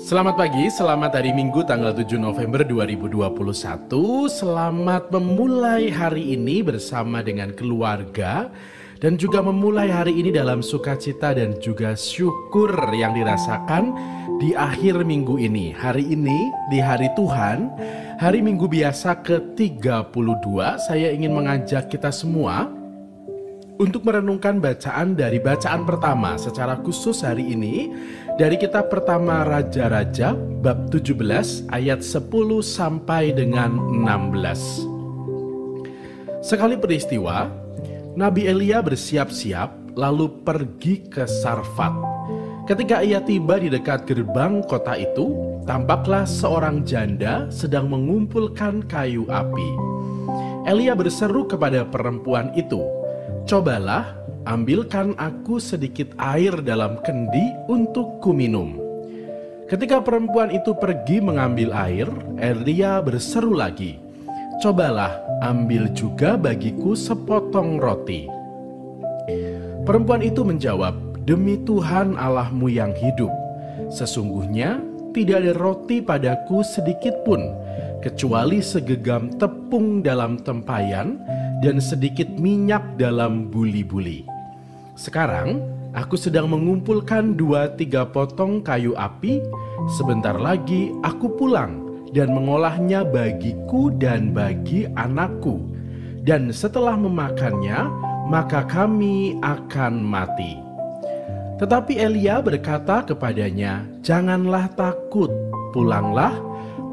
Selamat pagi, selamat hari Minggu tanggal 7 November 2021. Selamat memulai hari ini bersama dengan keluarga dan juga memulai hari ini dalam sukacita dan juga syukur yang dirasakan di akhir minggu ini. Hari ini di hari Tuhan, hari Minggu biasa ke-32, saya ingin mengajak kita semua untuk merenungkan bacaan dari bacaan pertama secara khusus hari ini dari kitab pertama Raja-Raja bab 17 ayat 10 sampai dengan 16. Sekali peristiwa, Nabi Elia bersiap-siap lalu pergi ke Sarfat. Ketika ia tiba di dekat gerbang kota itu, tampaklah seorang janda sedang mengumpulkan kayu api. Elia berseru kepada perempuan itu, "Cobalah, ambilkan aku sedikit air dalam kendi untuk kuminum." Ketika perempuan itu pergi mengambil air, Elia berseru lagi, "Cobalah, ambil juga bagiku sepotong roti." Perempuan itu menjawab, "Demi Tuhan Allahmu yang hidup, sesungguhnya tidak ada roti padaku sedikit pun, kecuali segenggam tepung dalam tempayan dan sedikit minyak dalam buli-buli. Sekarang aku sedang mengumpulkan 2-3 potong kayu api. Sebentar lagi aku pulang dan mengolahnya bagiku dan bagi anakku. Dan setelah memakannya, maka kami akan mati." Tetapi Elia berkata kepadanya, "Janganlah takut, pulanglah,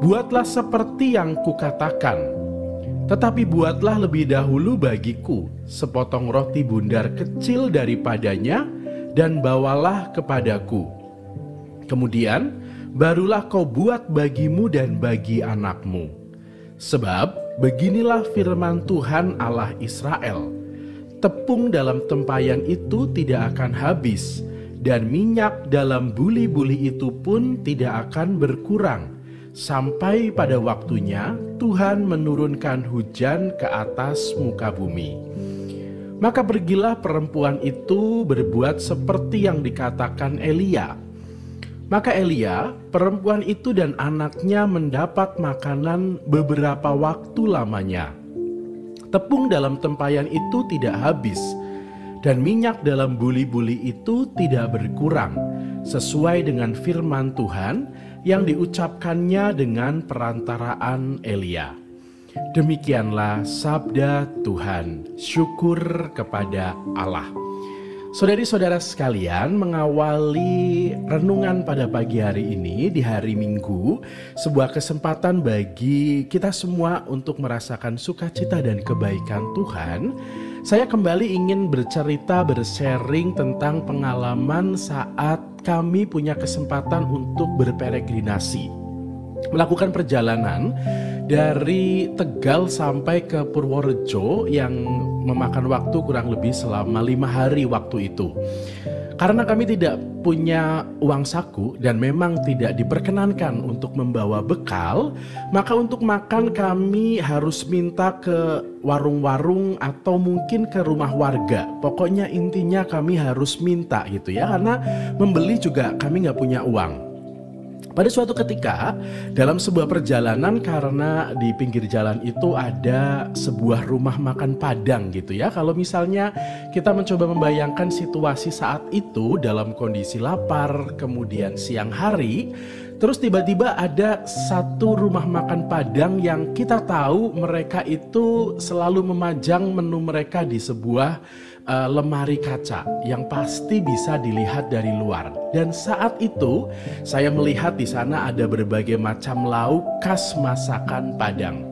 buatlah seperti yang kukatakan. Tetapi buatlah lebih dahulu bagiku sepotong roti bundar kecil daripadanya dan bawalah kepadaku. Kemudian barulah kau buat bagimu dan bagi anakmu. Sebab beginilah firman Tuhan Allah Israel, tepung dalam tempayan itu tidak akan habis, dan minyak dalam buli-buli itu pun tidak akan berkurang, sampai pada waktunya Tuhan menurunkan hujan ke atas muka bumi." Maka pergilah perempuan itu berbuat seperti yang dikatakan Elia. Maka Elia, perempuan itu dan anaknya mendapat makanan beberapa waktu lamanya. Tepung dalam tempayan itu tidak habis, dan minyak dalam buli-buli itu tidak berkurang, sesuai dengan firman Tuhan yang diucapkannya dengan perantaraan Elia. Demikianlah sabda Tuhan. Syukur kepada Allah. Saudari-saudara sekalian, mengawali renungan pada pagi hari ini di hari Minggu, sebuah kesempatan bagi kita semua untuk merasakan sukacita dan kebaikan Tuhan. Saya kembali ingin bercerita, bersharing tentang pengalaman saat kami punya kesempatan untuk berperegrinasi, melakukan perjalanan dari Tegal sampai ke Purworejo yang memakan waktu kurang lebih selama 5 hari waktu itu. Karena kami tidak punya uang saku dan memang tidak diperkenankan untuk membawa bekal, maka untuk makan kami harus minta ke warung-warung atau mungkin ke rumah warga. Pokoknya intinya kami harus minta gitu ya, karena membeli juga kami nggak punya uang. Pada suatu ketika dalam sebuah perjalanan, karena di pinggir jalan itu ada sebuah rumah makan Padang gitu ya. Kalau misalnya kita mencoba membayangkan situasi saat itu dalam kondisi lapar, kemudian siang hari, terus tiba-tiba ada satu rumah makan Padang yang kita tahu mereka itu selalu memajang menu mereka di sebuah lemari kaca yang pasti bisa dilihat dari luar. Dan saat itu saya melihat di sana ada berbagai macam lauk khas masakan Padang.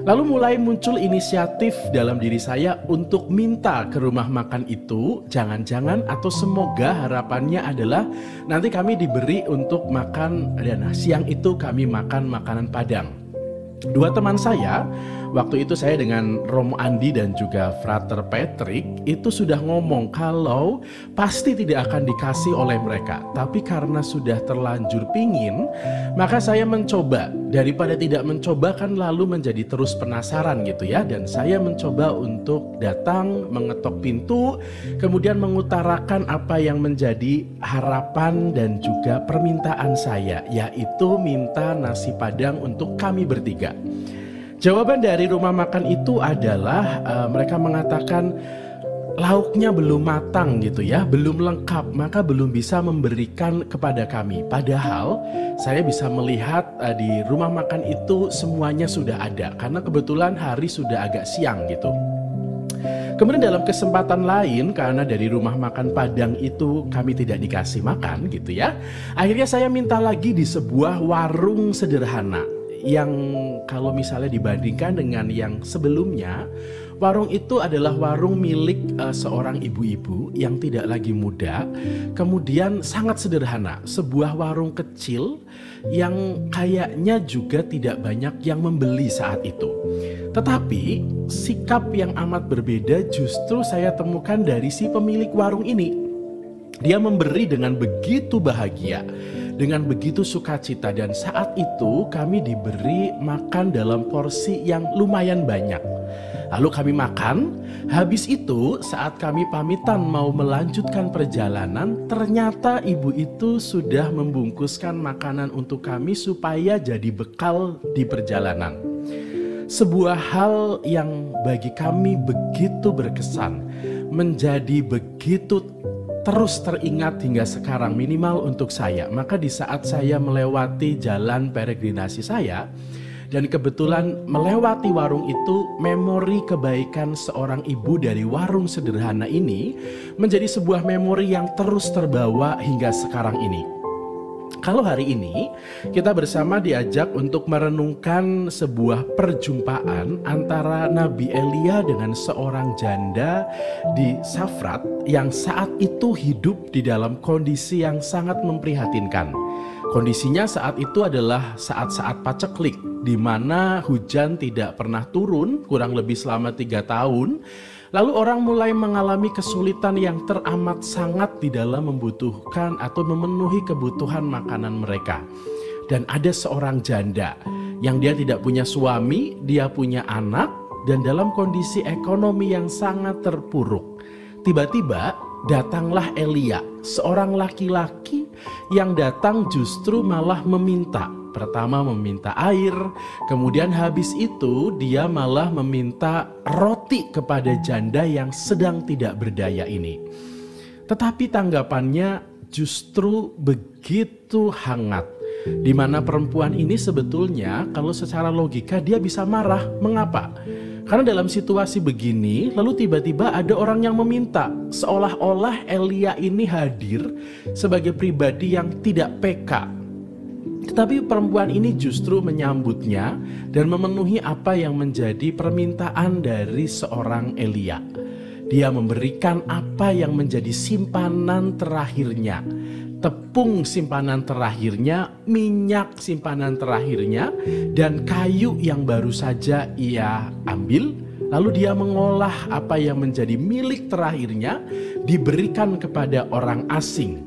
Lalu mulai muncul inisiatif dalam diri saya untuk minta ke rumah makan itu, jangan-jangan atau semoga harapannya adalah nanti kami diberi untuk makan dan siang itu kami makan makanan Padang. Dua teman saya Waktu itu saya dengan Romo Andi dan juga Frater Patrick itu sudah ngomong kalau pasti tidak akan dikasih oleh mereka. Tapi karena sudah terlanjur pingin, maka saya mencoba. Daripada tidak mencoba kan lalu menjadi terus penasaran gitu ya. Dan saya mencoba untuk datang, mengetok pintu, kemudian mengutarakan apa yang menjadi harapan dan juga permintaan saya, yaitu minta nasi Padang untuk kami bertiga. Jawaban dari rumah makan itu adalah mereka mengatakan lauknya belum matang gitu ya, belum lengkap, maka belum bisa memberikan kepada kami. Padahal saya bisa melihat di rumah makan itu semuanya sudah ada, karena kebetulan hari sudah agak siang gitu. Kemudian dalam kesempatan lain, karena dari rumah makan Padang itu kami tidak dikasih makan gitu ya, akhirnya saya minta lagi di sebuah warung sederhana yang kalau misalnya dibandingkan dengan yang sebelumnya, warung itu adalah warung milik seorang ibu-ibu yang tidak lagi muda, kemudian sangat sederhana, sebuah warung kecil yang kayaknya juga tidak banyak yang membeli saat itu. Tetapi sikap yang amat berbeda justru saya temukan dari si pemilik warung ini. Dia memberi dengan begitu bahagia, dengan begitu sukacita, dan saat itu kami diberi makan dalam porsi yang lumayan banyak. Lalu kami makan, habis itu saat kami pamitan mau melanjutkan perjalanan, ternyata ibu itu sudah membungkuskan makanan untuk kami supaya jadi bekal di perjalanan. Sebuah hal yang bagi kami begitu berkesan, menjadi begitu terus teringat hingga sekarang, minimal untuk saya. Maka di saat saya melewati jalan peregrinasi saya dan kebetulan melewati warung itu, memori kebaikan seorang ibu dari warung sederhana ini menjadi sebuah memori yang terus terbawa hingga sekarang ini. Kalau hari ini kita bersama diajak untuk merenungkan sebuah perjumpaan antara Nabi Elia dengan seorang janda di Safrat yang saat itu hidup di dalam kondisi yang sangat memprihatinkan. Kondisinya saat itu adalah saat-saat paceklik, di mana hujan tidak pernah turun kurang lebih selama 3 tahun. Lalu orang mulai mengalami kesulitan yang teramat sangat di dalam membutuhkan atau memenuhi kebutuhan makanan mereka. Dan ada seorang janda yang dia tidak punya suami, dia punya anak, dan dalam kondisi ekonomi yang sangat terpuruk. Tiba-tiba datanglah Elia, seorang laki-laki yang datang justru malah meminta. Pertama meminta air, kemudian habis itu dia malah meminta roti kepada janda yang sedang tidak berdaya ini. Tetapi tanggapannya justru begitu hangat, di mana perempuan ini sebetulnya kalau secara logika dia bisa marah. Mengapa? Karena dalam situasi begini lalu tiba-tiba ada orang yang meminta, seolah-olah Elia ini hadir sebagai pribadi yang tidak peka. Tetapi perempuan ini justru menyambutnya dan memenuhi apa yang menjadi permintaan dari seorang Elia. Dia memberikan apa yang menjadi simpanan terakhirnya, tepung simpanan terakhirnya, minyak simpanan terakhirnya, dan kayu yang baru saja ia ambil. Lalu dia mengolah apa yang menjadi milik terakhirnya, diberikan kepada orang asing.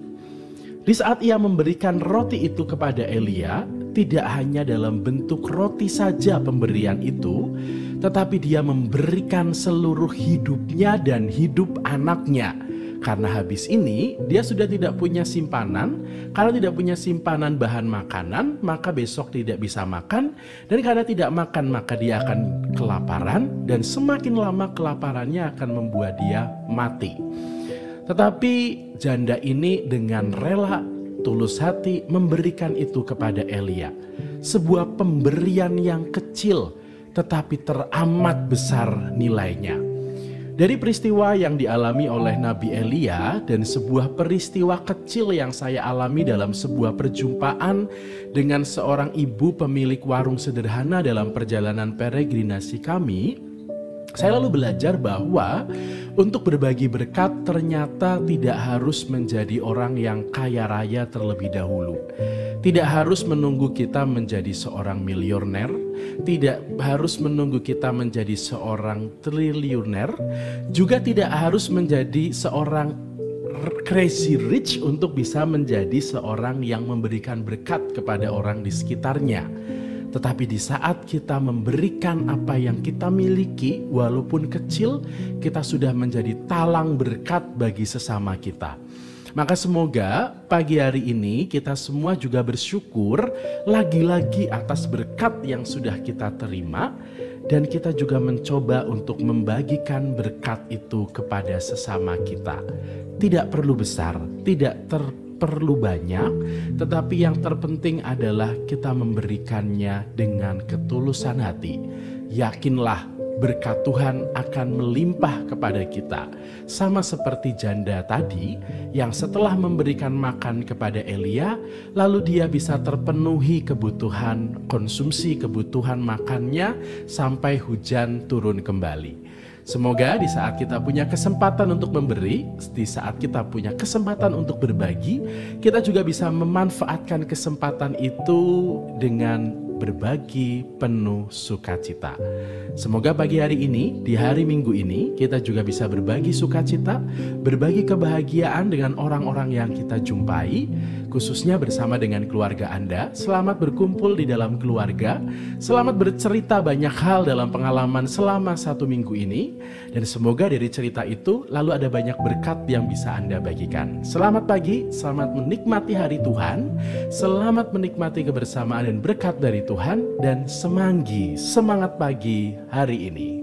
Di saat ia memberikan roti itu kepada Elia, tidak hanya dalam bentuk roti saja pemberian itu, tetapi dia memberikan seluruh hidupnya dan hidup anaknya. Karena habis ini dia sudah tidak punya simpanan. Kalau tidak punya simpanan bahan makanan, maka besok tidak bisa makan. Dan karena tidak makan, maka dia akan kelaparan. Dan semakin lama kelaparannya akan membuat dia mati. Tetapi janda ini dengan rela, tulus hati memberikan itu kepada Elia. Sebuah pemberian yang kecil tetapi teramat besar nilainya. Dari peristiwa yang dialami oleh Nabi Elia dan sebuah peristiwa kecil yang saya alami dalam sebuah perjumpaan dengan seorang ibu pemilik warung sederhana dalam perjalanan peregrinasi kami, saya lalu belajar bahwa untuk berbagi berkat ternyata tidak harus menjadi orang yang kaya raya terlebih dahulu. Tidak harus menunggu kita menjadi seorang miliuner, tidak harus menunggu kita menjadi seorang triliuner, juga tidak harus menjadi seorang crazy rich untuk bisa menjadi seorang yang memberikan berkat kepada orang di sekitarnya. Tetapi di saat kita memberikan apa yang kita miliki, walaupun kecil, kita sudah menjadi talang berkat bagi sesama kita. Maka semoga pagi hari ini kita semua juga bersyukur lagi-lagi atas berkat yang sudah kita terima, dan kita juga mencoba untuk membagikan berkat itu kepada sesama kita. Tidak perlu besar, tidak perlu banyak, tetapi yang terpenting adalah kita memberikannya dengan ketulusan hati. Yakinlah berkat Tuhan akan melimpah kepada kita. Sama seperti janda tadi yang setelah memberikan makan kepada Elia, lalu dia bisa terpenuhi kebutuhan konsumsi, kebutuhan makannya sampai hujan turun kembali. Semoga di saat kita punya kesempatan untuk memberi, di saat kita punya kesempatan untuk berbagi, kita juga bisa memanfaatkan kesempatan itu dengan berbagi penuh sukacita. Semoga pagi hari ini, di hari Minggu ini, kita juga bisa berbagi sukacita, berbagi kebahagiaan dengan orang-orang yang kita jumpai, khususnya bersama dengan keluarga Anda. Selamat berkumpul di dalam keluarga, selamat bercerita banyak hal dalam pengalaman selama 1 minggu ini, dan semoga dari cerita itu lalu ada banyak berkat yang bisa Anda bagikan. Selamat pagi, selamat menikmati hari Tuhan, selamat menikmati kebersamaan dan berkat dari Tuhan, dan semanggi, semangat pagi hari ini.